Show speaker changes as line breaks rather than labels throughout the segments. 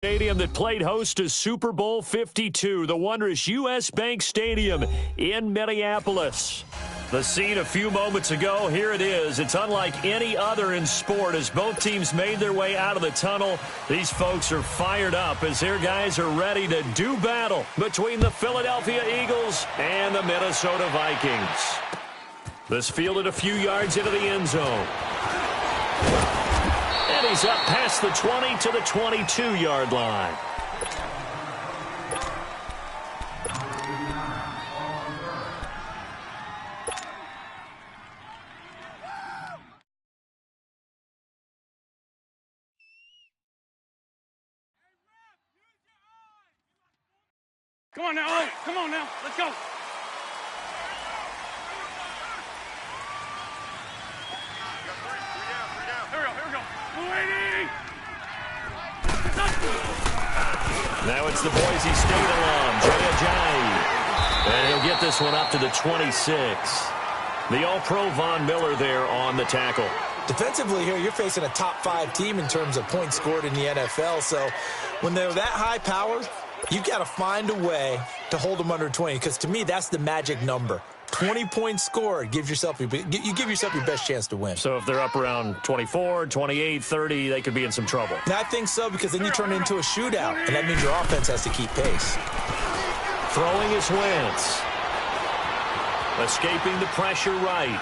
Stadium that played host to Super Bowl 52, the wondrous U.S. Bank Stadium in Minneapolis. The scene a few moments ago, here it is. It's unlike any other in sport as both teams made their way out of the tunnel. These folks are fired up as their guys are ready to do battle between the Philadelphia Eagles and the Minnesota Vikings. This fielded a few yards into the end zone. And he's up past the 20 to the 22-yard line.
Come on now, oh, come on now, let's go. Here we go.
Now it's the Boise State alum, Jay Ajayi. And he'll get this one up to the 26. The All-Pro Von Miller there on the tackle.
Defensively here, you're facing a top-5 team in terms of points scored in the NFL. So when they're that high-powered, you've got to find a way to hold them under 20, because to me, that's the magic number. 20 points scored, you give yourself your best chance to win.
So if they're up around 24, 28, 30, they could be in some trouble.
And I think so, because then you turn it into a shootout, and that means your offense has to keep pace.
Throwing is Wentz. Escaping the pressure right.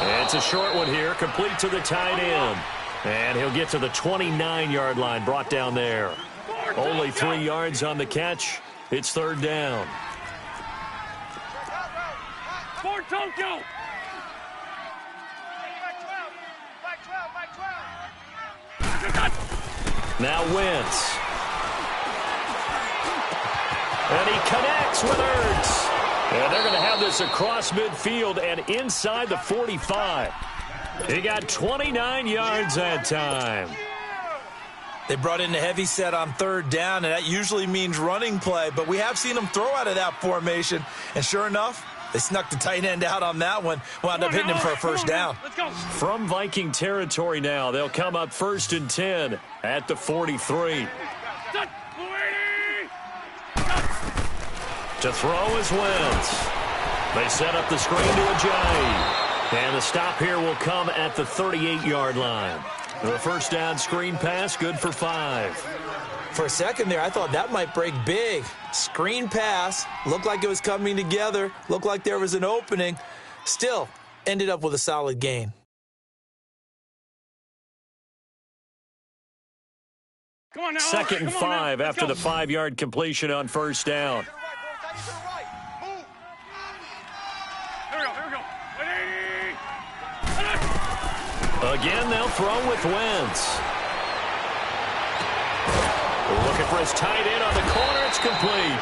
And it's a short one here, complete to the tight end. And he'll get to the 29-yard line, brought down there. Only 3 yards on the catch. It's third down.
Don't go.
Now Wentz. And he connects with Ertz. And they're going to have this across midfield and inside the 45. He got 29 yards that time.
They brought in a heavy set on third down, and that usually means running play. But we have seen them throw out of that formation. And sure enough, they snuck the tight end out on that one. Wound up hitting him for a first down.
From Viking territory now, they'll come up 1st and 10 at the 43. To throw is Wentz. They set up the screen to Ajayi. And the stop here will come at the 38-yard line. The first down screen pass, good for 5.
For a second there, I thought that might break big. Screen pass, looked like it was coming together, looked like there was an opening. Still, ended up with a solid gain.
Come on now.
2nd and 5 after the 5-yard completion on first down.
Here we go.
Again, they'll throw with Wentz. Looking for his tight end on the corner. It's complete.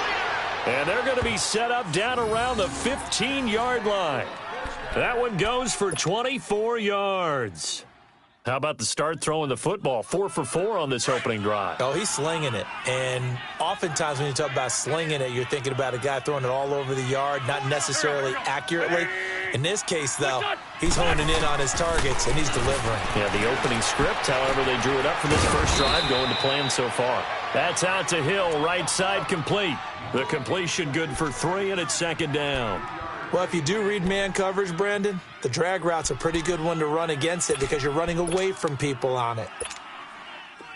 And they're going to be set up down around the 15-yard line. That one goes for 24 yards. How about the start throwing the football? 4 for 4 on this opening drive.
Oh, he's slinging it. And oftentimes when you talk about slinging it, you're thinking about a guy throwing it all over the yard, not necessarily accurately. In this case, though, he's honing in on his targets, and he's delivering.
Yeah, the opening script, however, they drew it up for this first drive, going to plan so far. That's out to Hill, right side complete. The completion good for 3, and it's 2nd down.
Well, if you do read man coverage, Brandon, the drag route's a pretty good one to run against it because you're running away from people on it.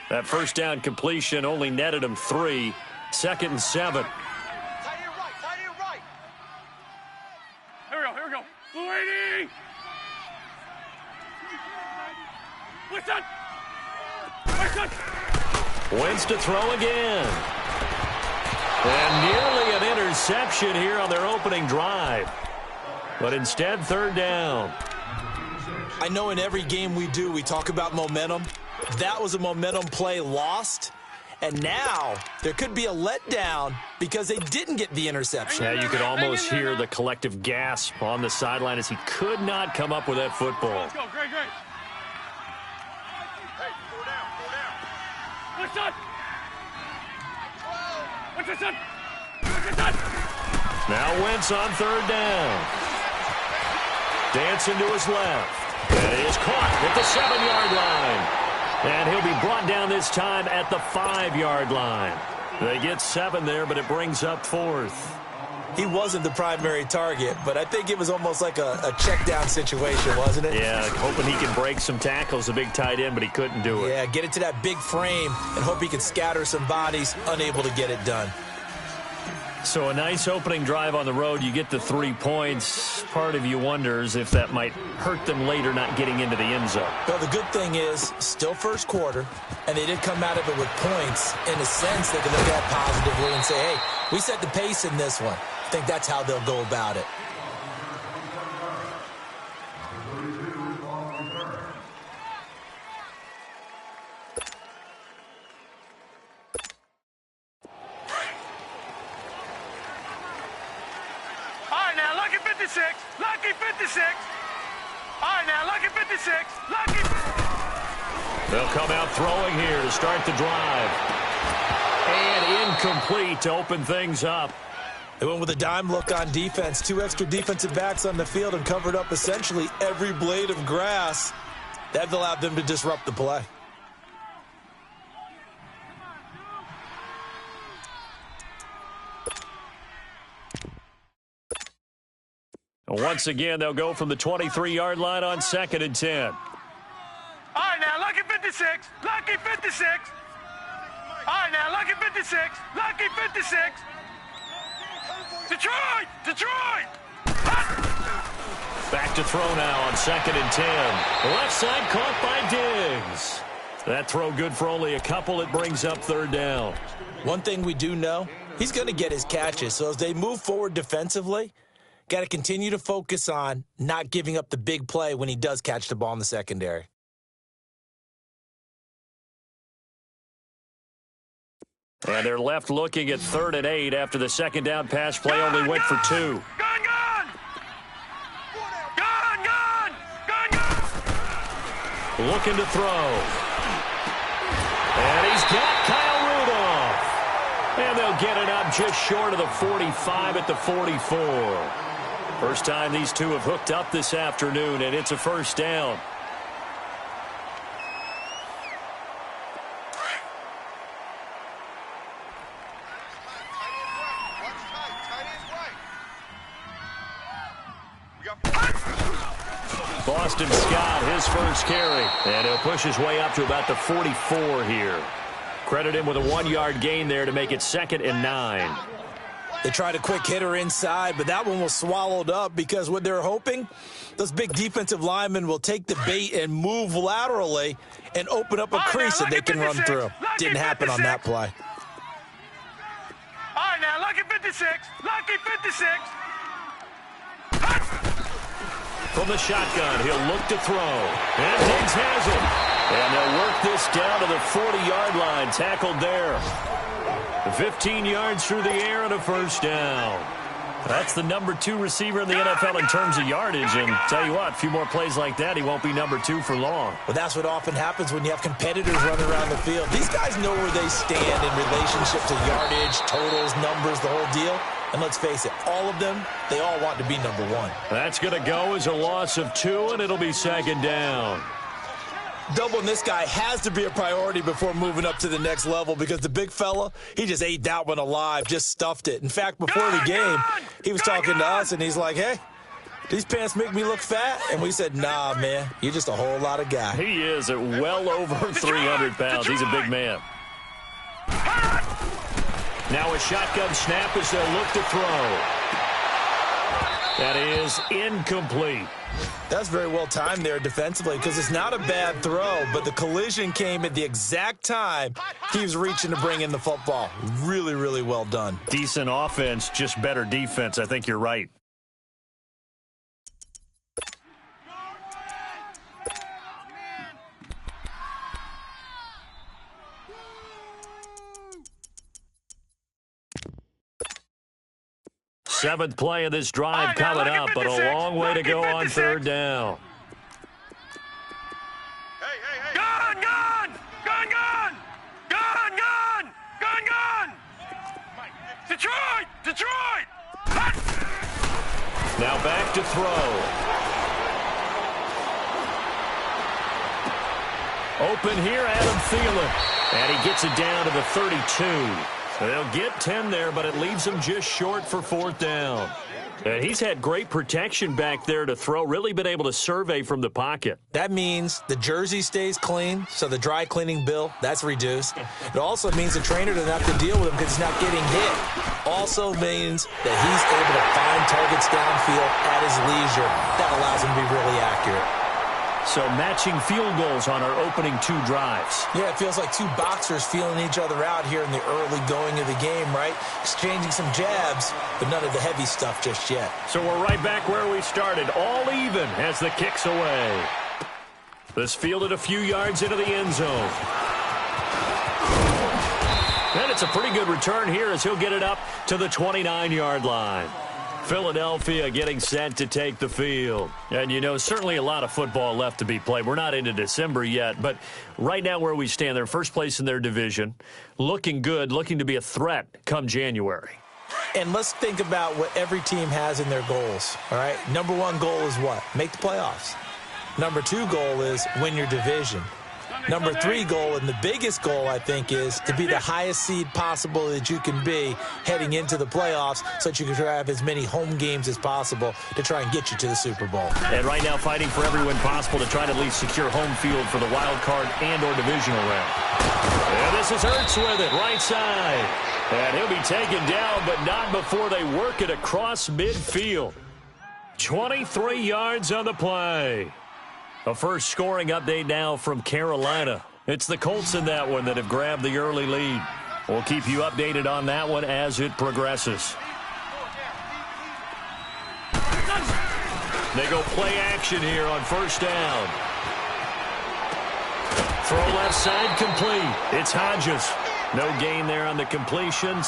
That first down completion only netted him 3. 2nd and 7.
Tight end right. Here we go. Lady!
Wentz to throw again. And nearly an interception here on their opening drive. But instead, 3rd down.
I know in every game we do, we talk about momentum. That was a momentum play lost. And now there could be a letdown because they didn't get the interception.
Yeah, you could almost hear the collective gasp on the sideline as he could not come up with that football.
Let's go, great. Hey, go down. What's up?
Now Wentz on 3rd down. Dancing to his left. And he is caught at the 7-yard line. And he'll be brought down this time at the 5-yard line. They get 7 there, but it brings up 4th.
He wasn't the primary target, but I think it was almost like a check down situation, wasn't it?
Yeah, hoping he can break some tackles, a big tight end, but he couldn't do it.
Yeah, get it to that big frame and hope he can scatter some bodies, unable to get it done.
So a nice opening drive on the road. You get the 3 points. Part of you wonders if that might hurt them later not getting into the end zone.
Well, the good thing is, still first quarter, and they did come out of it with points. In a sense, they can look at positively and say, hey, we set the pace in this one. I think that's how they'll go about it.
Lucky 56. All right, now, lucky 56. Lucky.
They'll come out throwing here to start the drive. And incomplete to open things up.
They went with a dime look on defense. 2 extra defensive backs on the field and covered up essentially every blade of grass. That allowed them to disrupt the play.
Once again, they'll go from the 23-yard line on 2nd and 10.
All right, now, lucky 56. Lucky 56. All right, now, lucky 56. Lucky 56. Detroit! Detroit!
Back to throw now on 2nd and 10. The left side caught by Diggs. That throw good for only a couple. It brings up 3rd down.
One thing we do know, he's going to get his catches. So as they move forward defensively, got to continue to focus on not giving up the big play when he does catch the ball in the secondary.
And they're left looking at 3rd and 8 after the second down pass play only went for 2.
Gone! Gone! Gone! Gone! Gone!
Looking to throw. And he's got Kyle Rudolph. And they'll get it up just short of the 45 at the 44. First time these two have hooked up this afternoon, and it's a first down. Boston Scott, his first carry. And he'll push his way up to about the 44 here. Credit him with a 1-yard gain there to make it 2nd and 9.
They tried a quick hitter inside, but that one was swallowed up because what they're hoping, those big defensive linemen will take the bait and move laterally and open up a crease that they can run through. Didn't happen on that play.
All right, now, lucky 56. Lucky 56.
From the shotgun, he'll look to throw. And Diggs has it. And they'll work this down to the 40-yard line. Tackled there. 15 yards through the air and a first down. That's the number 2 receiver in the NFL in terms of yardage. And tell you what, a few more plays like that, he won't be number 2 for long.
Well, that's what often happens when you have competitors running around the field. These guys know where they stand in relationship to yardage, totals, numbers, the whole deal. And let's face it, all of them, they all want to be number 1.
That's going to go as a loss of 2, and it'll be 2nd down.
Doubling this guy has to be a priority before moving up to the next level because the big fella, he just ate that one alive, just stuffed it. In fact, before the game, he was talking to us, and he's like, hey, these pants make me look fat? And we said, nah, man, you're just a whole lot of guy.
He is at well over 300 pounds. He's a big man. Now a shotgun snap as they'll look to throw. That is incomplete.
That's very well timed there defensively because it's not a bad throw, but the collision came at the exact time he was reaching to bring in the football. Really, really well done.
Decent offense, just better defense. I think you're right. Seventh play of this drive coming up, but a long way to go on 3rd down.
Gone, gone! Gone, gone! Gone, gone! Gone, gone! Detroit! Detroit!
Now back to throw. Open here, Adam Thielen. And he gets it down to the 32. They'll get 10 there, but it leaves him just short for 4th down. And he's had great protection back there to throw, really been able to survey from the pocket.
That means the jersey stays clean, so the dry cleaning bill, that's reduced. It also means the trainer doesn't have to deal with him because he's not getting hit. Also means that he's able to find targets downfield at his leisure. That allows him to be really accurate.
So matching field goals on our opening 2 drives.
Yeah, it feels like 2 boxers feeling each other out here in the early going of the game, right? Exchanging some jabs, but none of the heavy stuff just yet.
So we're right back where we started, all even as the kick's away. This fielded a few yards into the end zone. And it's a pretty good return here as he'll get it up to the 29-yard line. Philadelphia getting set to take the field. And, you know, certainly a lot of football left to be played. We're not into December yet, but right now where we stand, they're first place in their division, looking good, looking to be a threat come January.
And let's think about what every team has in their goals, all right? Number 1 goal is what? Make the playoffs. Number 2 goal is win your division. Number 3 goal, and the biggest goal, I think, is to be the highest seed possible that you can be heading into the playoffs so that you can have as many home games as possible to try and get you to the Super Bowl.
And right now fighting for every win possible to try to at least secure home field for the wild card and or divisional round. And this is Ertz with it, right side. And he'll be taken down, but not before they work it across midfield. 23 yards on the play. A first scoring update now from Carolina. It's the Colts in that one that have grabbed the early lead. We'll keep you updated on that one as it progresses. They go play action here on first down. Throw left side complete. It's Hodges. No gain there on the completion.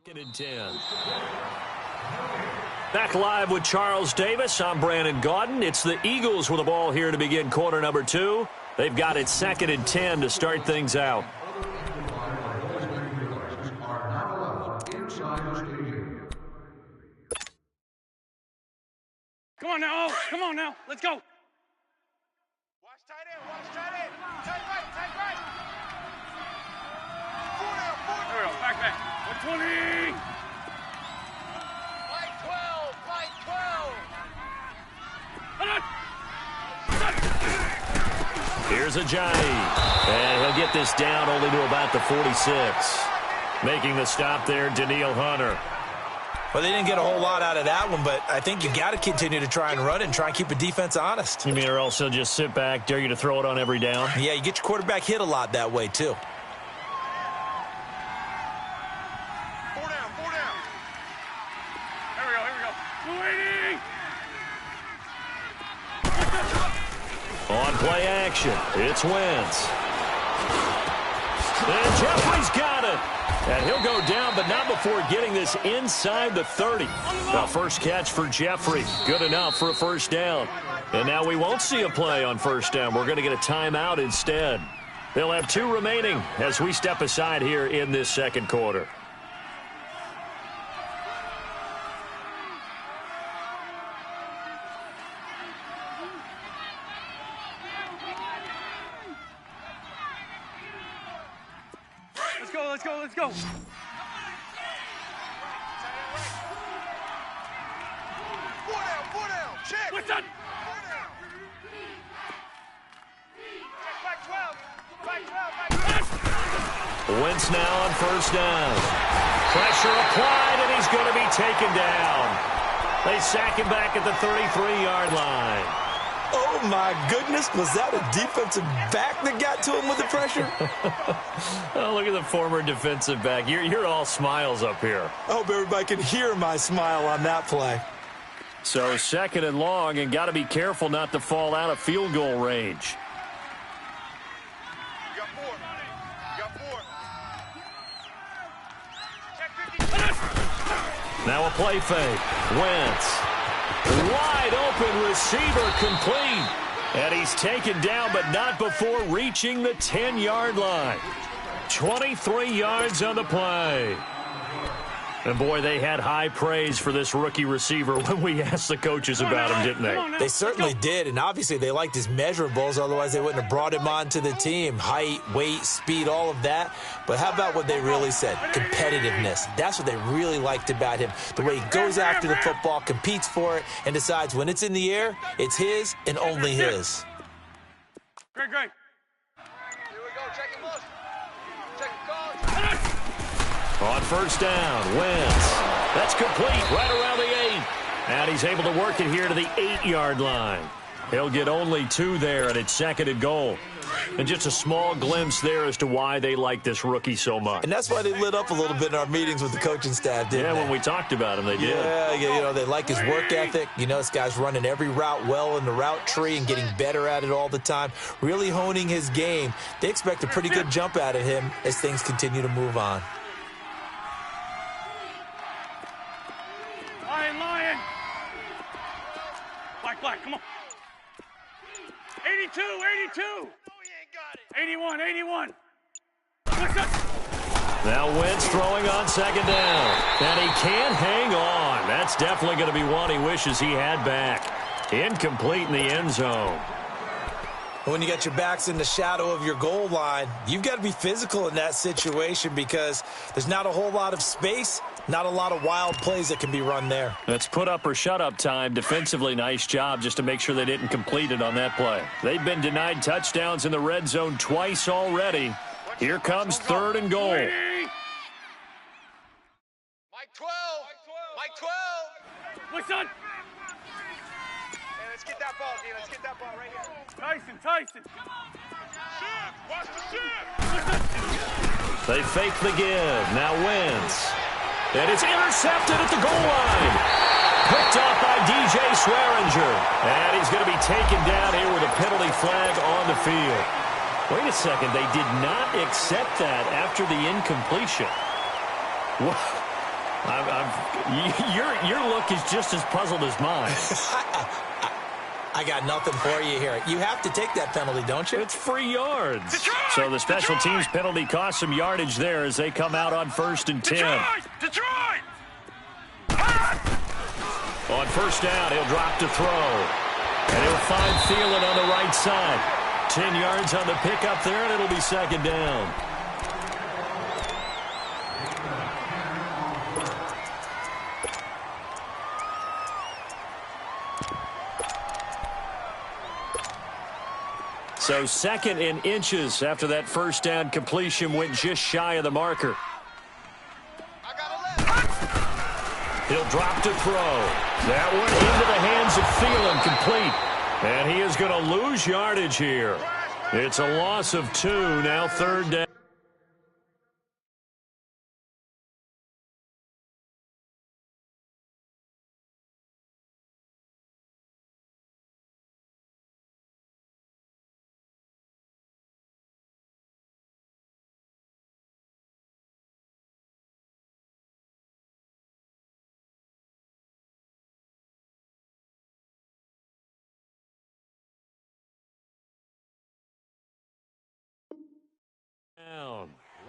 Second and 10. Back live with Charles Davis. I'm Brandon Gaudin. It's the Eagles with the ball here to begin quarter number 2. They've got it 2nd and 10 to start things out.
Come on now. Come on now. Let's go.
Watch tight end. Watch tight end. Tight right. Tight right. 4 down. 4 down.
There we go. Back. 120.
Light 12. Light 12.
Here's Ajayi. And he'll get this down only to about the 46. Making the stop there, Danielle Hunter.
Well, they didn't get a whole lot out of that one, but I think you got to continue to try and run it and try and keep the defense honest.
You mean or else they'll just sit back, dare you to throw it on every down?
Yeah, you get your quarterback hit a lot that way, too.
4 down. 4 down.
Here we go. 280.
On play action, it's Wentz. And Jeffrey's got it. And he'll go down, but not before getting this inside the 30. The first catch for Jeffrey. Good enough for a first down. And now we won't see a play on first down. We're going to get a timeout instead. They'll have 2 remaining as we step aside here in this second quarter.
Let's go.
4 down. Check.
What's that?
4 down. Check back 12. Back 12.
Wentz now on first down. Pressure applied, and he's going to be taken down. They sack him back at the 33-yard line.
Oh, my goodness. Was that a defensive back that got to him with the pressure?
Oh, look at the former defensive back. You're all smiles up here.
I hope everybody can hear my smile on that play.
So 2nd and long, and got to be careful not to fall out of field goal range.
You got 4. You got 4. Check 50.
Now a play fake. Wentz. Wide open receiver complete. And he's taken down, but not before reaching the 10-yard line. 23 yards on the play. And, boy, they had high praise for this rookie receiver when we asked the coaches about him, didn't they?
They certainly did, and obviously they liked his measurables. Otherwise, they wouldn't have brought him onto the team. Height, weight, speed, all of that. But how about what they really said? Competitiveness. That's what they really liked about him. The way he goes after the football, competes for it, and decides when it's in the air, it's his and only his.
Great.
Here we go. Check your motion. Check your calls.
On 1st down, Wentz. That's complete right around the 8. And he's able to work it here to the 8-yard line. He'll get only 2 there, and it's 2nd and goal. And just a small glimpse there as to why they like this rookie so much.
And that's why they lit up a little bit in our meetings with the coaching staff, didn't they?
When we talked about him, they did.
Yeah, they like his work ethic. This guy's running every route well in the route tree and getting better at it all the time, really honing his game. They expect a pretty good jump out of him as things continue to move on.
Lion. Black, come on. 82.
No, he ain't got it.
81. What's up?
Now Wentz throwing on 2nd down. And he can't hang on. That's definitely going to be one he wishes he had back. Incomplete in the end zone.
When you got your backs in the shadow of your goal line, you've got to be physical in that situation because there's not a whole lot of space, not a lot of wild plays that can be run there.
That's put up or shut up time. Defensively, nice job just to make sure they didn't complete it on that play. They've been denied touchdowns in the red zone twice already. Here comes 3rd and goal.
Mike 12. Mike 12.
What's up?
Hey, let's get that ball, D. Let's get that ball right here.
Tyson.
Shift. Watch the shift.
They fake the give. Now Wentz. And it's intercepted at the goal line. Picked off by DJ Swearinger. And he's going to be taken down here with a penalty flag on the field. Wait a second. They did not accept that after the incompletion. Your look is just as puzzled as mine.
I got nothing for you here. You have to take that penalty, don't you?
It's free yards.
Detroit!
So the special
Detroit!
teams penalty cost some yardage there as they come out on 1st and 10.
Detroit!
On 1st down, he'll drop to throw. And he'll find Thielen on the right side. 10 yards on the pickup there, and it'll be 2nd down. So 2nd and inches after that 1st down completion went just shy of the marker.
I got 11.
He'll drop to throw. That one into the hands of Thielen, complete. And he is going to lose yardage here. It's a loss of 2, now 3rd down.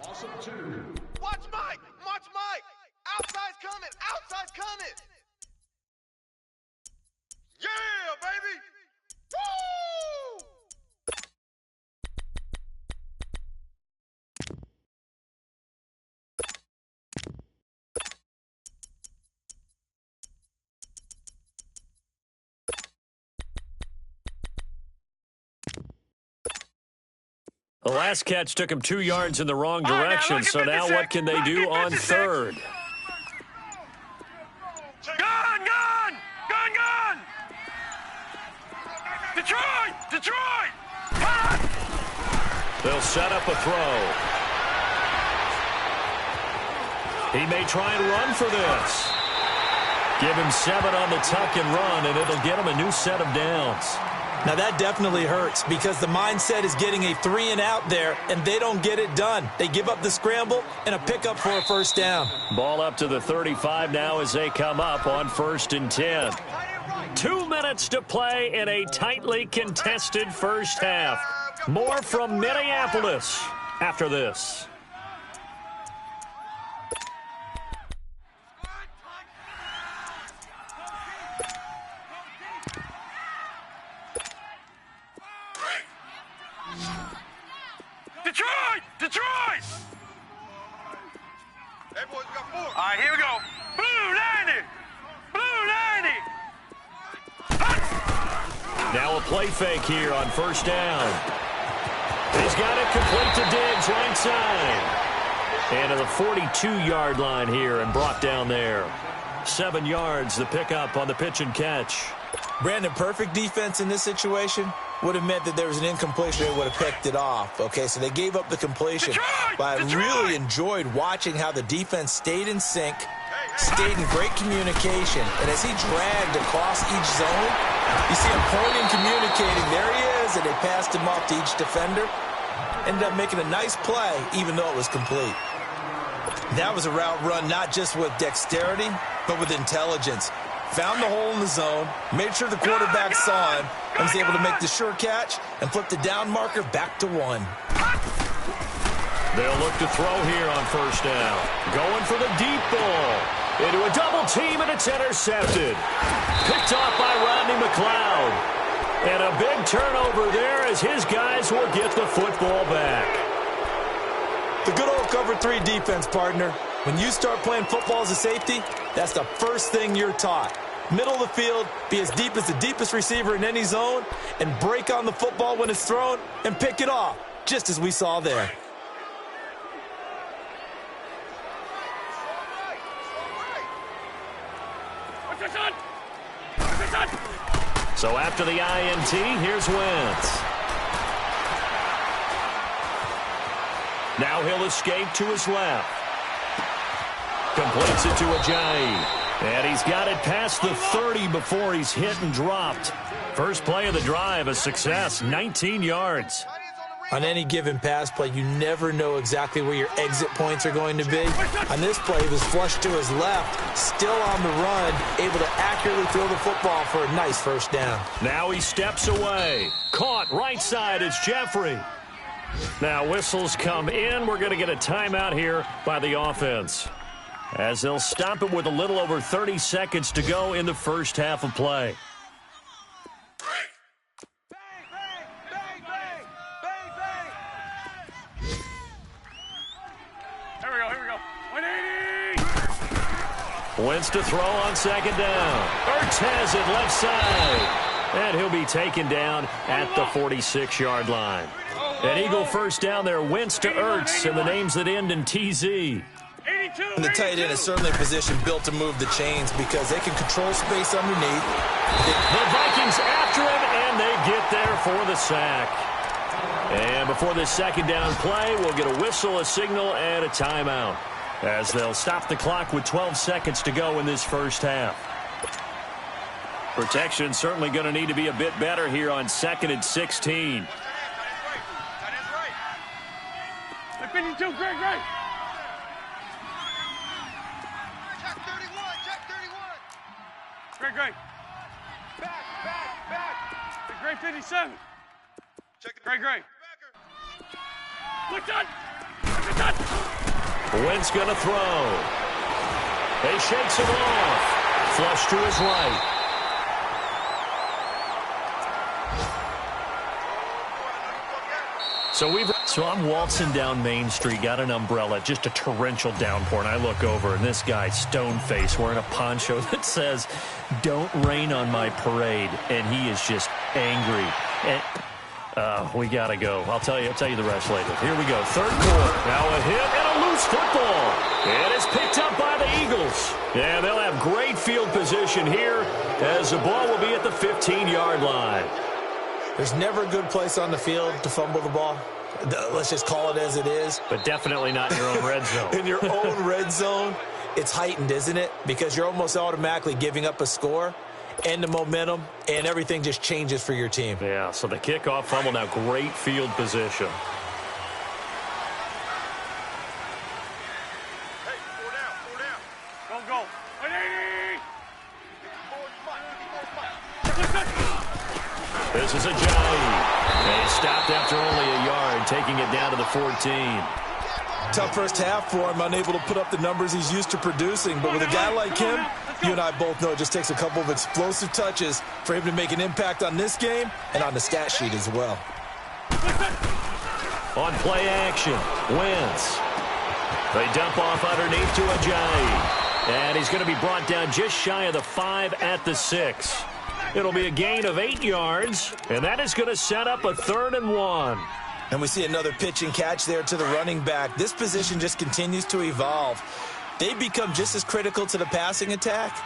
Loss of 2.
Watch Mike. Watch Mike. Outside's coming. Outside's coming. Yeah, baby. Woo!
The last catch took him 2 yards in the wrong direction, so now what can they do on 3rd?
Gun! Detroit! Detroit!
They'll set up a throw. He may try and run for this. Give him 7 on the tuck and run, and it'll get him a new set of downs.
Now, that definitely hurts because the mindset is getting a 3-and-out there, and they don't get it done. They give up the scramble and a pickup for a first down.
Ball up to the 35 now as they come up on 1st and 10. 2 minutes to play in a tightly contested first half. More from Minneapolis after this.
Detroit! Detroit!
Hey, boys, we got 4.
All right, here we go. Blue 90! Blue 90!
Now a play fake here on 1st down. He's got it complete to Diggs, right side. And to the 42-yard line here and brought down there. 7 yards, the pickup on the pitch and catch.
Brandon, perfect defense in this situation would have meant that there was an incompletion. They would have picked it off. Okay, so they gave up the completion. But I really enjoyed watching how the defense stayed in sync, stayed in great communication. And as he dragged across each zone, you see him pointing, communicating. There he is, and they passed him off to each defender. Ended up making a nice play, even though it was complete. That was a route run not just with dexterity, but with intelligence. Found the hole in the zone, made sure the quarterback saw him, and was able to make the sure catch and flip the down marker back to 1.
They'll look to throw here on 1st down. Going for the deep ball. Into a double team, and it's intercepted. Picked off by Rodney McLeod. And a big turnover there as his guys will get the football back.
The good old cover 3 defense, partner. When you start playing football as a safety, that's the first thing you're taught. Middle of the field, be as deep as the deepest receiver in any zone, and break on the football when it's thrown and pick it off, just as we saw there.
So after the INT, here's Wentz. Now he'll escape to his left. Completes it to Ajayi. And he's got it past the 30 before he's hit and dropped. First play of the drive, a success, 19 yards.
On any given pass play, you never know exactly where your exit points are going to be. On this play, he was flushed to his left, still on the run, able to accurately throw the football for a nice first down.
Now he steps away. Caught right side, it's Jeffrey. Now whistles come in. We're going to get a timeout here by the offense, as they'll stop it with a little over 30 seconds to go in the first half of play. Wentz to throw on 2nd down. Ertz has it left side. And he'll be taken down at the 46-yard line. An Eagle first down there. Wentz to Ertz, and the names that end in TZ.
And the tight end is certainly a position built to move the chains because they can control space underneath.
The Vikings after him, and they get there for the sack. And before this 2nd down play, we'll get a whistle, a signal, and a timeout, as they'll stop the clock with 12 seconds to go in this first half. Protection certainly going to need to be a bit better here on 2nd and 16.
52, great.
Check 31, check 31.
Great.
Back.
The great 57.
Check the
Great.
backer.
Look done.
Wentz going to throw. He shakes him off. Flush to his right. So I'm waltzing down Main Street, got an umbrella, just a torrential downpour, and I look over, and this guy, stone-faced, wearing a poncho that says, "Don't rain on my parade," and he is just angry. And we got to go. I'll tell you the rest later. Here we go, 3rd quarter. Now a hit and a loose football. And it's picked up by the Eagles. Yeah, they'll have great field position here as the ball will be at the 15-yard line.
There's never a good place on the field to fumble the ball. Let's just call it as it is.
But definitely not in your own red zone.
In your own red zone, it's heightened, isn't it? Because you're almost automatically giving up a score and the momentum, and everything just changes for your team.
Yeah, so the kickoff fumble, now great field position.
Hey, 4 down, 4 down.
Go, go. Ready?
This is a giant. They stopped after only a yard, taking it down to the 14.
Tough first half for him, unable to put up the numbers he's used to producing. But with a guy like him, you and I both know it just takes a couple of explosive touches for him to make an impact on this game and on the stat sheet as well.
On play action, Wentz. They dump off underneath to Ajayi. And he's going to be brought down just shy of the 5 at the 6. It'll be a gain of 8 yards, and that is going to set up a 3rd and 1.
And we see another pitch and catch there to the running back. This position just continues to evolve. They become just as critical to the passing attack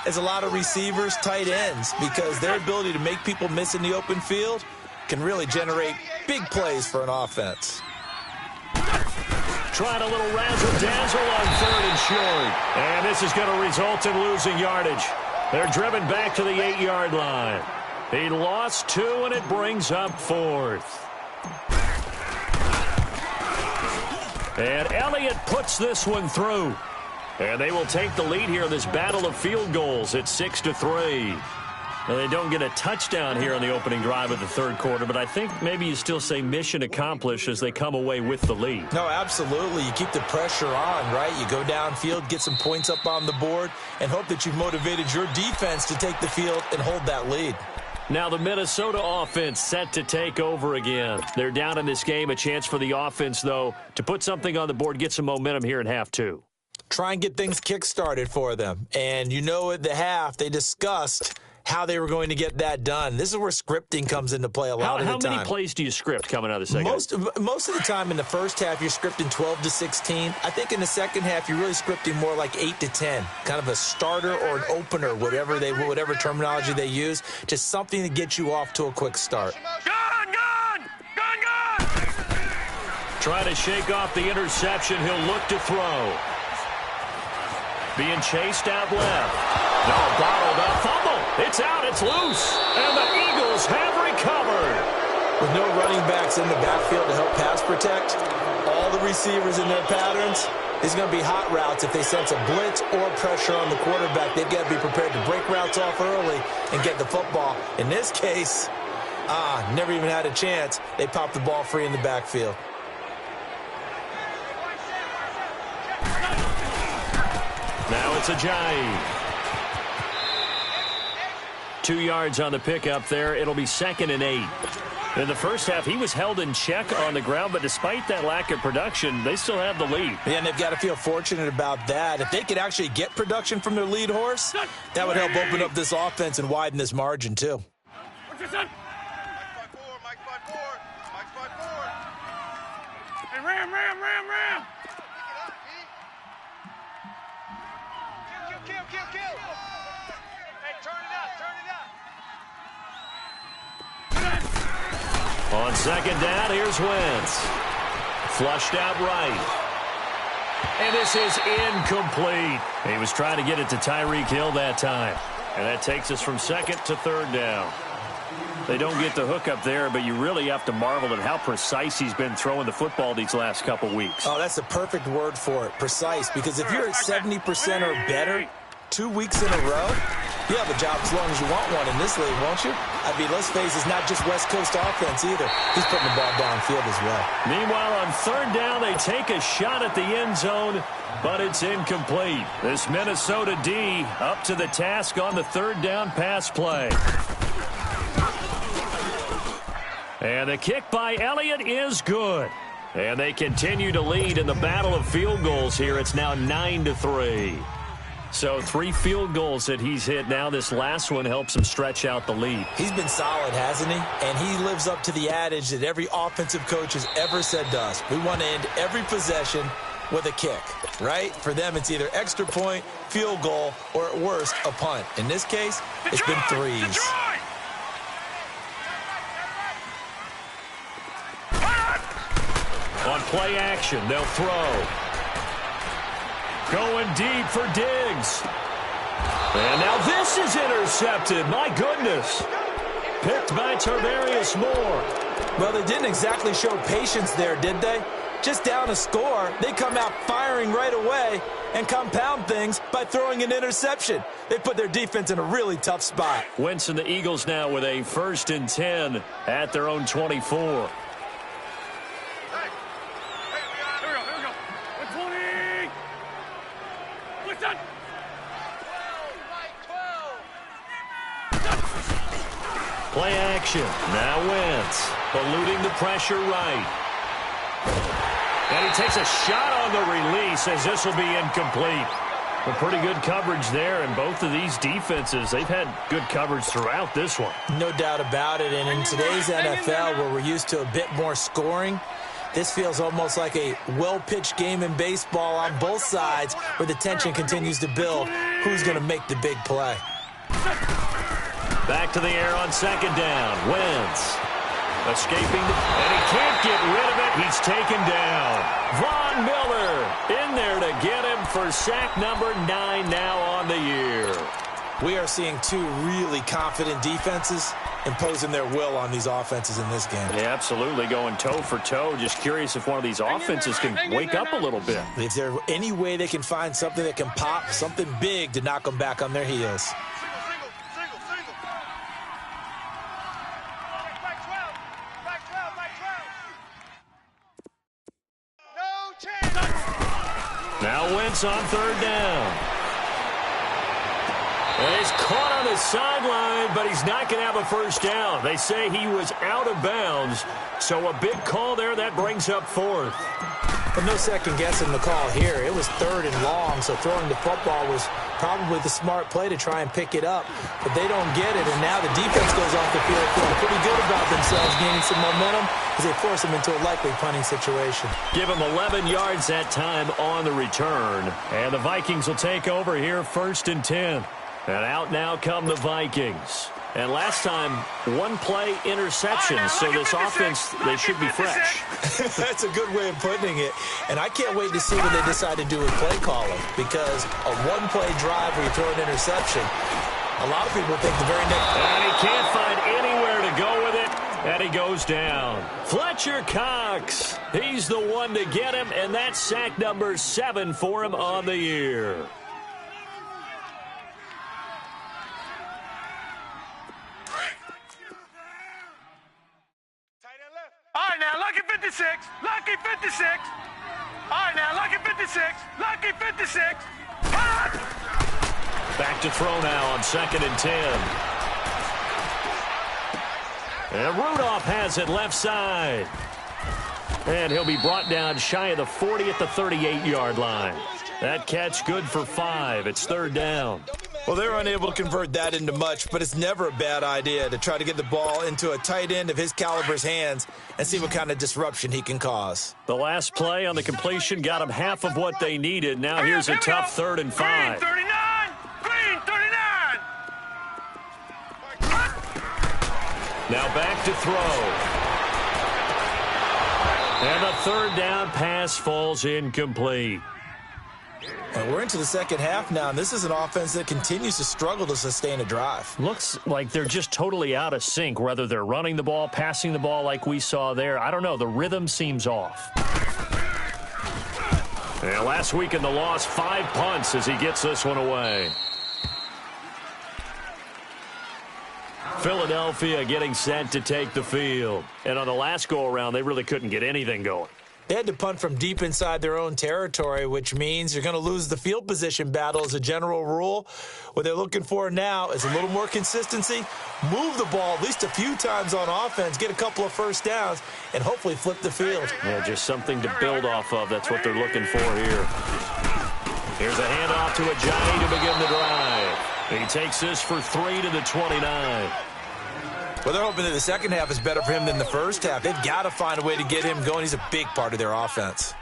as a lot of receivers, tight ends, because their ability to make people miss in the open field can really generate big plays for an offense.
Trying a little razzle-dazzle on 3rd and short. And this is going to result in losing yardage. They're driven back to the 8-yard line. He lost 2, and it brings up 4th. And Elliott puts this one through. And they will take the lead here in this battle of field goals at 6-3. Now, they don't get a touchdown here on the opening drive of the 3rd quarter, but I think maybe you still say mission accomplished as they come away with the lead.
No, absolutely. You keep the pressure on, right? You go downfield, get some points up on the board, and hope that you've motivated your defense to take the field and hold that lead.
Now the Minnesota offense set to take over again. They're down in this game. A chance for the offense, though, to put something on the board, get some momentum here in half 2.
Try and get things kick-started for them. And you know at the half, they discussed how they were going to get that done. This is where scripting comes into play a lot of the time.
How many plays do you script coming out of the second?
Most of the time in the first half, you're scripting 12 to 16. I think in the second half, you're really scripting more like 8 to 10. Kind of a starter or an opener, whatever terminology they use. Just something to get you off to a quick start.
Gun, gun! Gun, gun!
Trying to shake off the interception. He'll look to throw. Being chased out left. No, bottled up. Fumble. It's out. It's loose. And the Eagles have recovered.
With no running backs in the backfield to help pass protect, all the receivers in their patterns, there's going to be hot routes if they sense a blitz or pressure on the quarterback. They've got to be prepared to break routes off early and get the football. In this case, never even had a chance. They popped the ball free in the backfield.
Now it's Ajayi. 2 yards on the pickup there. It'll be 2nd and 8. In the first half, he was held in check on the ground, but despite that lack of production, they still have the lead.
Yeah, and they've got to feel fortunate about that. If they could actually get production from their lead horse, that would help open up this offense and widen this margin, too.
What's this, son?
Mike 5-4. Mike 5-4.
Hey, ram!
Kill. Hey, turn it up.
On 2nd down, here's Wentz. Flushed out right. And this is incomplete. He was trying to get it to Tyreek Hill that time. And that takes us from 2nd to 3rd down. They don't get the hook up there, but you really have to marvel at how precise he's been throwing the football these last couple weeks.
Oh, that's the perfect word for it, precise, because if you're at 70% or better 2 weeks in a row, you have a job as long as you want one in this league, won't you? I mean, let's face it, it's not just West Coast offense either. He's putting the ball downfield as well.
Meanwhile, on 3rd down, they take a shot at the end zone, but it's incomplete. This Minnesota D up to the task on the 3rd down pass play. And the kick by Elliott is good. And they continue to lead in the battle of field goals here. It's now 9-3. So 3 field goals that he's hit now. This last one helps him stretch out the lead.
He's been solid, hasn't he? And he lives up to the adage that every offensive coach has ever said to us. We want to end every possession with a kick, right? For them, it's either extra point, field goal, or at worst, a punt. In this case, it's been threes.
On play action, they'll throw. Going deep for Diggs. And now this is intercepted. My goodness. Picked by Tarvarius Moore.
Well, they didn't exactly show patience there, did they? Just down a score, they come out firing right away and compound things by throwing an interception. They put their defense in a really tough spot.
Wentz and the Eagles now with a 1st and 10 at their own 24. Play action. Now Wentz eluding the pressure right. And he takes a shot on the release as this will be incomplete. Well, pretty good coverage there, and both of these defenses, they've had good coverage throughout this one.
No doubt about it, and in today's NFL where we're used to a bit more scoring, this feels almost like a well-pitched game in baseball on both sides where the tension continues to build. Who's going to make the big play?
Back to the air on 2nd down. Wentz escaping, and he can't get rid of it. He's taken down. Von Miller in there to get him for sack number 9 now on the year.
We are seeing two really confident defenses imposing their will on these offenses in this game.
Yeah, absolutely, going toe for toe. Just curious if one of these offenses can wake up a little bit.
Is there any way they can find something that can pop, something big to knock them back on their heels?
Now Wentz on 3rd down. And he's caught on the sideline, but he's not going to have a 1st down. They say he was out of bounds, so a big call there. That brings up 4th.
But no second guessing the call here. It was 3rd and long, so throwing the football was probably the smart play to try and pick it up. But they don't get it, and now the defense goes off the field feeling pretty good about themselves, gaining some momentum as they force them into a likely punting situation.
Give them 11 yards that time on the return. And the Vikings will take over here 1st and 10. And out now come the Vikings. And last time, 1-play interception, so this offense, they should be fresh.
That's a good way of putting it. And I can't wait to see what they decide to do with play calling, because a 1-play drive where you throw an interception, a lot of people think the very next...
And he can't find anywhere to go with it, and he goes down. Fletcher Cox, he's the one to get him, and that's sack number 7 for him on the year.
All right, now, lucky 56. Lucky 56. All right, now, lucky 56. Lucky 56.
Back to throw now on 2nd and 10. And Rudolph has it left side. And he'll be brought down shy of the 40 at the 38-yard line. That catch good for 5. It's 3rd down.
Well, they're unable to convert that into much, but it's never a bad idea to try to get the ball into a tight end of his caliber's hands and see what kind of disruption he can cause.
The last play on the completion got them half of what they needed. Now here's a tough 3rd and 5.
Green 39. Green 39.
Now back to throw. And the 3rd down pass falls incomplete.
And we're into the second half now, and this is an offense that continues to struggle to sustain a drive.
Looks like they're just totally out of sync, whether they're running the ball, passing the ball like we saw there. I don't know. The rhythm seems off. And last week in the loss, 5 punts as he gets this one away. Philadelphia getting set to take the field. And on the last go-around, they really couldn't get anything going.
They had to punt from deep inside their own territory, which means you're going to lose the field position battle as a general rule. What they're looking for now is a little more consistency, move the ball at least a few times on offense, get a couple of 1st downs, and hopefully flip the field.
Yeah, just something to build off of. That's what they're looking for here. Here's a handoff to Ajayi to begin the drive. He takes this for 3 to the 29.
Well, they're hoping that the second half is better for him than the first half. They've got to find a way to get him going. He's a big part of their offense.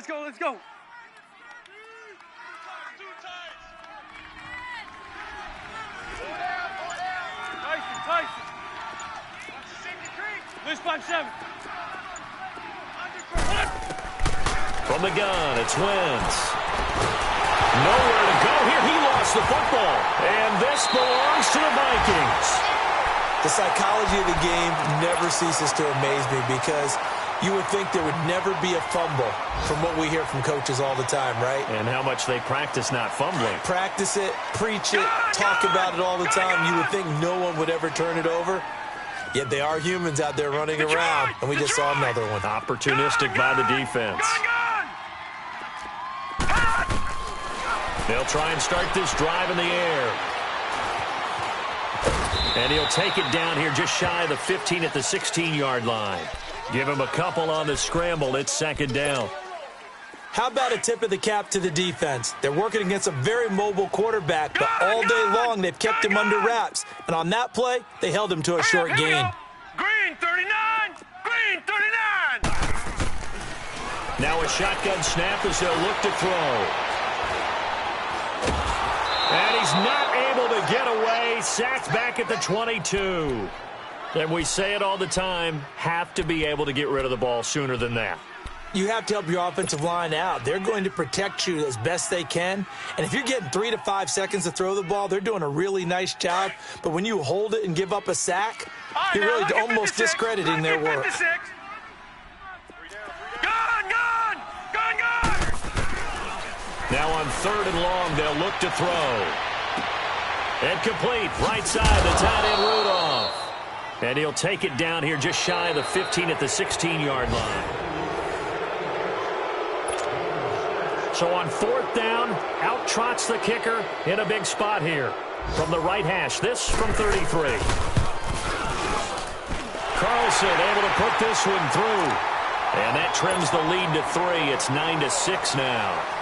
let's go, let's go. Tyson. List 5-7.
From the gun, it's Wentz. Nowhere to go here. He lost the football. And this belongs to the Vikings.
The psychology of the game never ceases to amaze me because you would think there would never be a fumble from what we hear from coaches all the time, right?
And how much they practice not fumbling.
Practice it, preach it, talk about it all the time. You would think no one would ever turn it over. Yet they are humans out there running around, and we just saw another one.
Opportunistic by the defense. They'll try and start this drive in the air. And he'll take it down here just shy of the 15 at the 16-yard line. Give him a couple on the scramble. It's second down.
How about a tip of the cap to the defense? They're working against a very mobile quarterback, but all day long they've kept him under wraps. And on that play, they held him to a short gain.
Green 39! Green 39!
Now a shotgun snap as they'll look to throw. And he's not able to get away. Sacked back at the 22. And we say it all the time, have to be able to get rid of the ball sooner than that.
You have to help your offensive line out. They're going to protect you as best they can. And if you're getting 3 to 5 seconds to throw the ball, they're doing a really nice job. But when you hold it and give up a sack, you're really almost discrediting their work.
Now on 3rd and long, they'll look to throw. And complete, right side, the tight end Rudolph. And he'll take it down here just shy of the 15 at the 16-yard line. So on 4th down, out trots the kicker in a big spot here. From the right hash, this from 33. Carlson able to put this one through. And that trims the lead to 3. It's 9-6 now.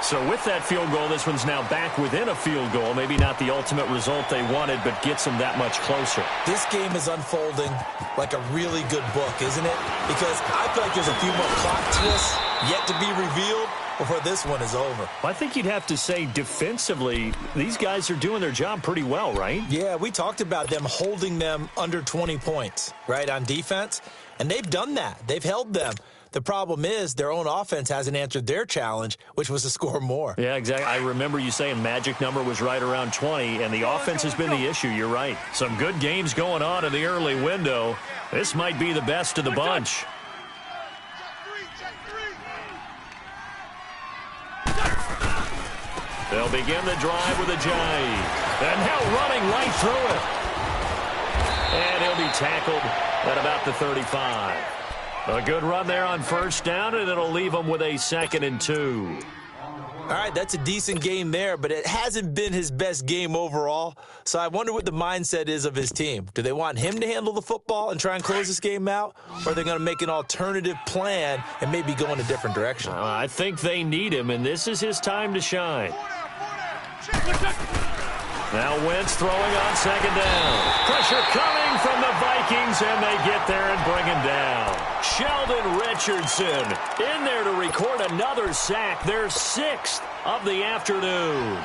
So with that field goal, this one's now back within a field goal. Maybe not the ultimate result they wanted, but gets them that much closer.
This game is unfolding like a really good book, isn't it? Because I feel like there's a few more plot twists yet to be revealed before this one is over.
I think you'd have to say defensively, these guys are doing their job pretty well, right?
Yeah, we talked about them holding them under 20 points, right, on defense. And they've done that. They've held them. The problem is their own offense hasn't answered their challenge, which was to score more.
Yeah, exactly. I remember you saying magic number was right around 20, and the offense has been the issue. You're right. Some good games going on in the early window. This might be the best of the bunch. They'll begin the drive with a jive. And now running right through it. And he'll be tackled at about the 35. A good run there on 1st down, and it'll leave them with a 2nd and 2.
All right, that's a decent game there, but it hasn't been his best game overall. So I wonder what the mindset is of his team. Do they want him to handle the football and try and close this game out? Or are they going to make an alternative plan and maybe go in a different direction?
I think they need him, and this is his time to shine. Now Wentz throwing on 2nd down. Pressure coming from the Vikings, and they get there and bring him down. Sheldon Richardson in there to record another sack, their 6th of the afternoon.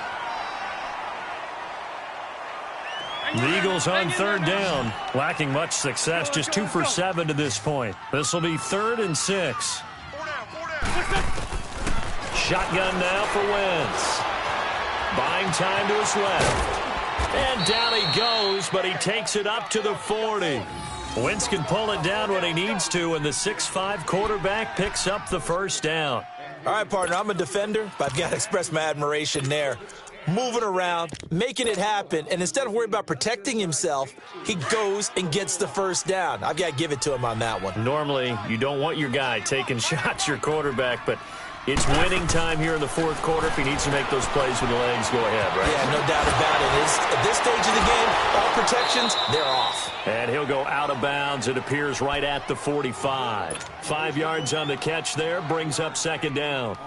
The Eagles on 3rd down, lacking much success, just 2 for 7 to this point. This will be 3rd and 6. Shotgun now for Wentz. Buying time to his left. And down he goes, but he takes it up to the 40. Wentz can pull it down when he needs to, and the 6'5" quarterback picks up the 1st down.
All right, partner, I'm a defender, but I've got to express my admiration there. Moving around, making it happen, and instead of worrying about protecting himself, he goes and gets the 1st down. I've got to give it to him on that one.
Normally, you don't want your guy taking shots, your quarterback, but it's winning time here in the 4th quarter. If he needs to make those plays with the legs, go ahead, right?
Yeah, no doubt about it. At this stage of the game, all protections, they're off.
And he'll go out of bounds. It appears right at the 45. 5 yards on the catch there, brings up 2nd down.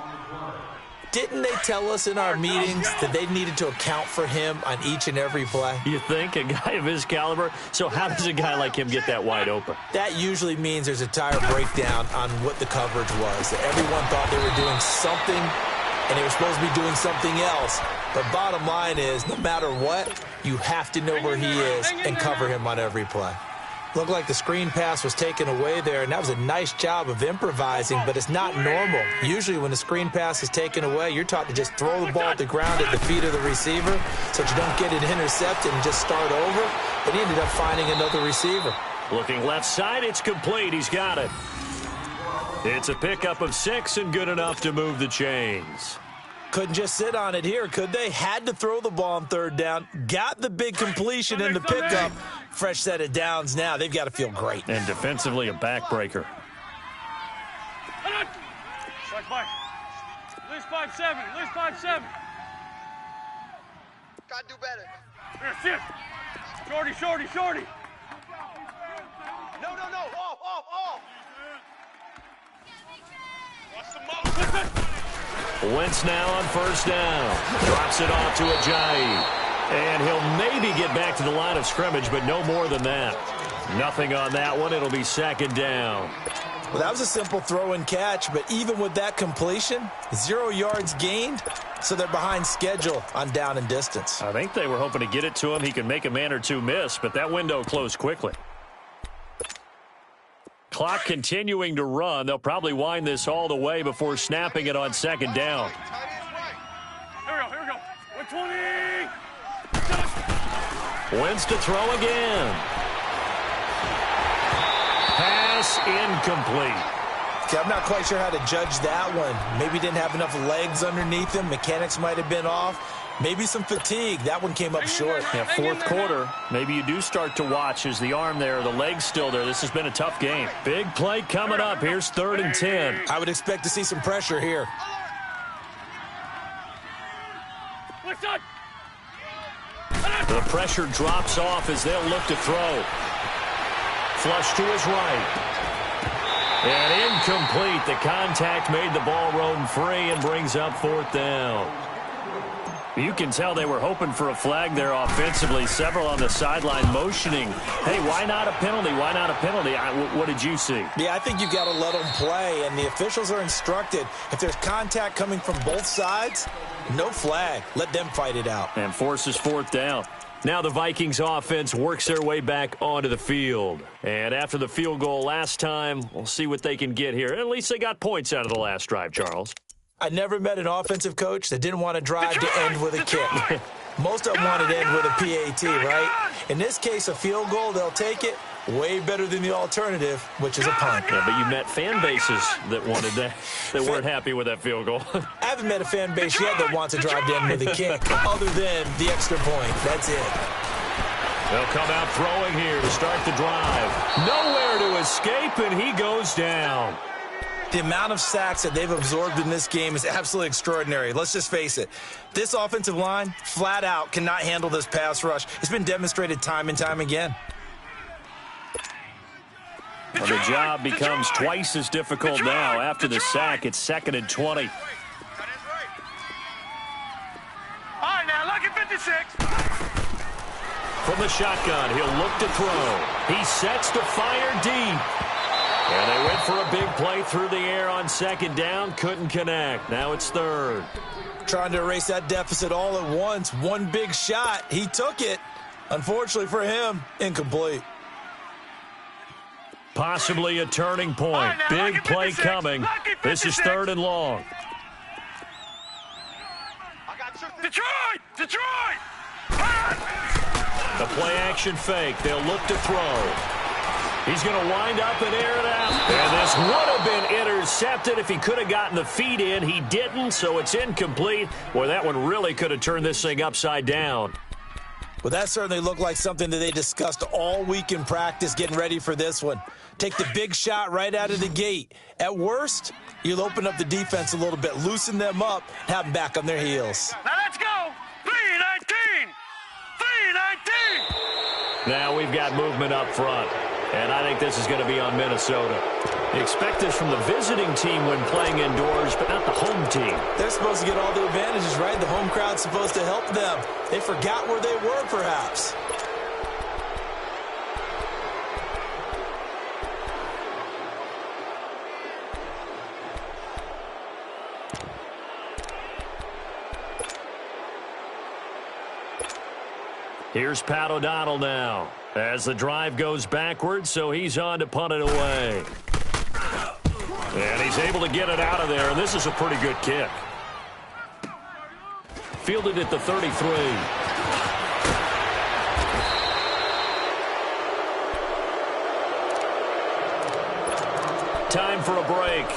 Didn't they tell us in our meetings that they needed to account for him on each and every play?
You think? A guy of his caliber? So how does a guy like him get that wide open?
That usually means there's a tire breakdown on what the coverage was. That everyone thought they were doing something, and they were supposed to be doing something else. But bottom line is, no matter what, you have to know where he is and cover him on every play. Looked like the screen pass was taken away there, and that was a nice job of improvising, but it's not normal. Usually when the screen pass is taken away, you're taught to just throw the ball at the ground at the feet of the receiver so that you don't get it intercepted and just start over. But he ended up finding another receiver.
Looking left side, it's complete. He's got it. It's a pickup of 6 and good enough to move the chains.
Couldn't just sit on it here, could they? Had to throw the ball on third down. Got the big completion in the pickup. Fresh set of downs now. They've got to feel great.
And defensively, a backbreaker.
Strike five. At least 5-7. At least 5-7.
Gotta do better.
Here, sit. Shorty.
No. Off. What's the motion?
Wentz now on first down. Drops it off to Ajayi. And he'll maybe get back to the line of scrimmage, but no more than that. Nothing on that one. It'll be second down.
Well, that was a simple throw and catch, but even with that completion, 0 yards gained, so they're behind schedule on down and distance.
I think they were hoping to get it to him. He could make a man or two miss, but that window closed quickly. Clock continuing to run. They'll probably wind this all the way before snapping it on second down.
Here we go. 120.
Wentz to throw again. Pass incomplete.
Okay, I'm not quite sure how to judge that one. Maybe didn't have enough legs underneath him. Mechanics might have been off. Maybe some fatigue. That one came up short.
Yeah, fourth quarter. Maybe you do start to watch as the arm there, the leg's still there. This has been a tough game. Big play coming up. Here's 3rd and 10.
I would expect to see some pressure here.
The pressure drops off as they'll look to throw. Flush to his right. And incomplete. The contact made the ball roam free and brings up 4th down. You can tell they were hoping for a flag there offensively. Several on the sideline motioning. Hey, why not a penalty? Why not a penalty? What did you see?
Yeah, I think you've got to let them play, and the officials are instructed. If there's contact coming from both sides, no flag. Let them fight it out.
And forces 4th down. Now the Vikings offense works their way back onto the field. And after the field goal last time, we'll see what they can get here. At least they got points out of the last drive, Charles.
I never met an offensive coach that didn't want to drive to end with a kick. Most of them wanted to end with a PAT, right? In this case, a field goal, they'll take it. Way better than the alternative, which is a punt.
Yeah, but you met fan bases that wanted that, that weren't happy with that field goal.
I haven't met a fan base yet that wants to drive to end with a kick, other than the extra point. That's it.
They'll come out throwing here to start the drive. Nowhere to escape, and he goes down.
The amount of sacks that they've absorbed in this game is absolutely extraordinary. Let's just face it. This offensive line, flat out, cannot handle this pass rush. It's been demonstrated time and time again.
Well, the job becomes twice as difficult now. After the sack, it's 2nd and 20.
All right, now, lucky 56.
From the shotgun, he'll look to throw. He sets to fire deep. And they went for a big play through the air on 2nd down. Couldn't connect. Now it's 3rd.
Trying to erase that deficit all at once. One big shot. He took it. Unfortunately for him, incomplete.
Possibly a turning point. Big play coming. This is 3rd and long.
Detroit!
The play action fake. They'll look to throw. He's going to wind up and air it out. And this would have been intercepted if he could have gotten the feet in. He didn't, so it's incomplete. Boy, that one really could have turned this thing upside down.
Well, that certainly looked like something that they discussed all week in practice getting ready for this one. Take the big shot right out of the gate. At worst, you'll open up the defense a little bit, loosen them up, and have them back on their heels.
Now let's go. 3-19. 3-19.
Now we've got movement up front. And I think this is going to be on Minnesota. You expect this from the visiting team when playing indoors, but not the home team.
They're supposed to get all the advantages, right? The home crowd's supposed to help them. They forgot where they were, perhaps.
Here's Pat O'Donnell now as the drive goes backwards, so he's on to punt it away. And he's able to get it out of there, and this is a pretty good kick. Fielded at the 33. Time for a break.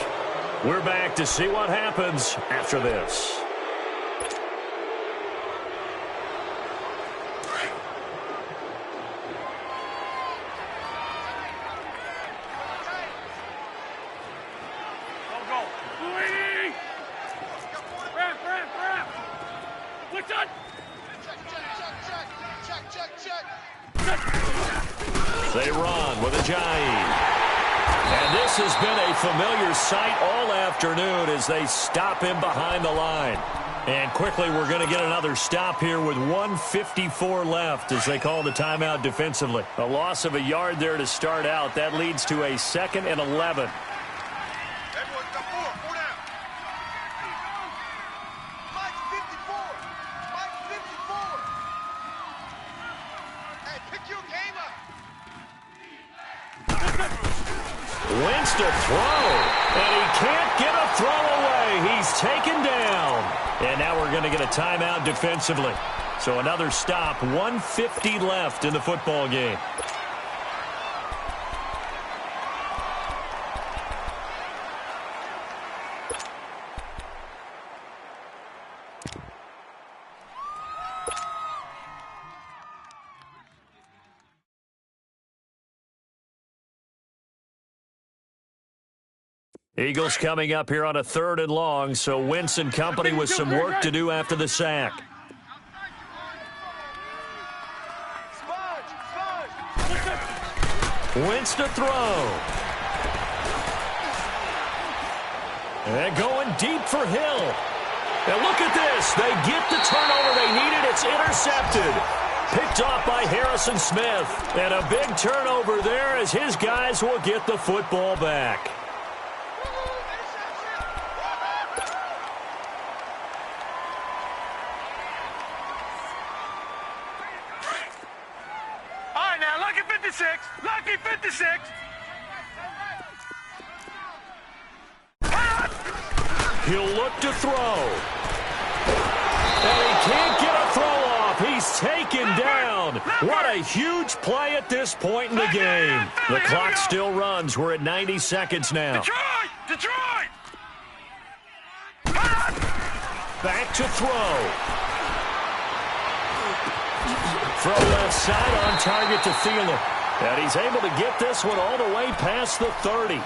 We're back to see what happens after this. They run with Ajayi. And this has been a familiar sight all afternoon as they stop him behind the line. And quickly we're going to get another stop here with 1:54 left as they call the timeout defensively. A loss of a yard there to start out. That leads to a 2nd and 11.
Everyone's got four down. Mike 54. Mike 54. Hey, pick your game up.
Wentz to throw, and he can't get a throw away. He's taken down. And now we're going to get a timeout defensively. So another stop, 1:50 left in the football game. Eagles coming up here on a 3rd and long, so Wentz and company with some work to do after the sack. Wentz to throw. And going deep for Hill. And look at this. They get the turnover they needed. It's intercepted. Picked off by Harrison Smith. And a big turnover there as his guys will get the football back.
Lucky 56.
He'll look to throw. And he can't get a throw off. He's taken down. What a huge play at this point in the game. The clock still runs. We're at 90 seconds now.
Detroit!
Back to throw. Throw left side on target to Thielen. And he's able to get this one all the way past the 30.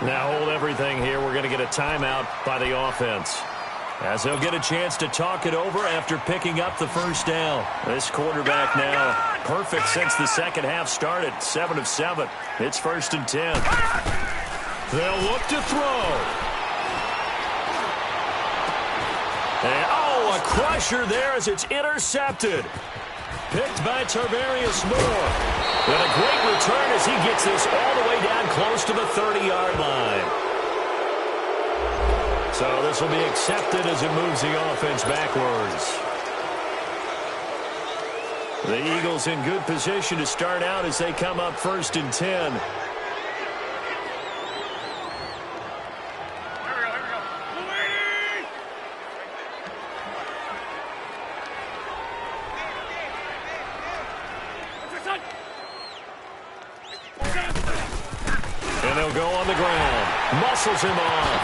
Now hold everything here. We're going to get a timeout by the offense, as they'll get a chance to talk it over after picking up the first down. This quarterback now perfect since the second half started. 7 of 7. It's 1st and 10. They'll look to throw. And, a crusher there as it's intercepted. Picked by Tarvarius Moore. And a great return as he gets this all the way down close to the 30-yard line. So this will be accepted as it moves the offense backwards. The Eagles in good position to start out as they come up 1st and 10. Muscles him off.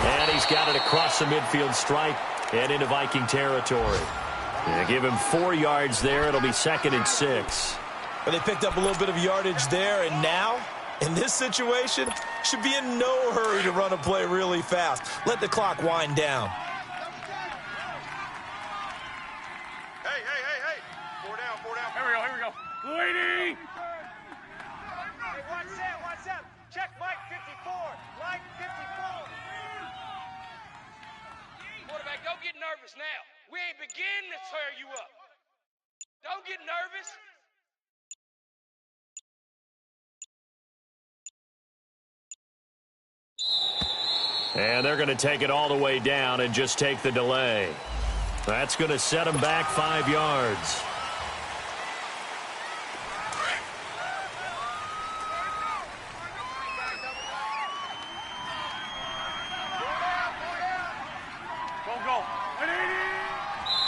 And he's got it across the midfield stripe and into Viking territory. They give him 4 yards there. It'll be 2nd and 6.
But they picked up a little bit of yardage there, and now, in this situation, should be in no hurry to run a play really fast. Let the clock wind down.
Hey. 4 down.
Here we go. Lady!
Hey, watch that. Check Mike 54. Mike 54. Quarterback, don't get nervous now. We ain't beginning to tear you up. Don't get nervous.
And they're going to take it all the way down and just take the delay. That's going to set them back 5 yards.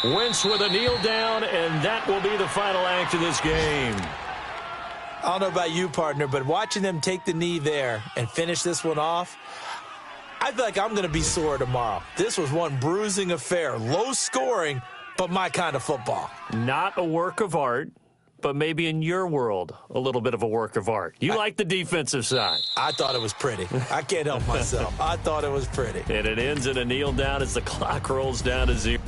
Wentz with a kneel down, and that will be the final act of this game.
I don't know about you, partner, but watching them take the knee there and finish this one off, I feel like I'm going to be sore tomorrow. This was one bruising affair. Low scoring, but my kind of football.
Not a work of art, but maybe in your world, a little bit of a work of art. You like the defensive side.
I thought it was pretty. I can't help myself. I thought it was pretty.
And it ends in a kneel down as the clock rolls down to 0.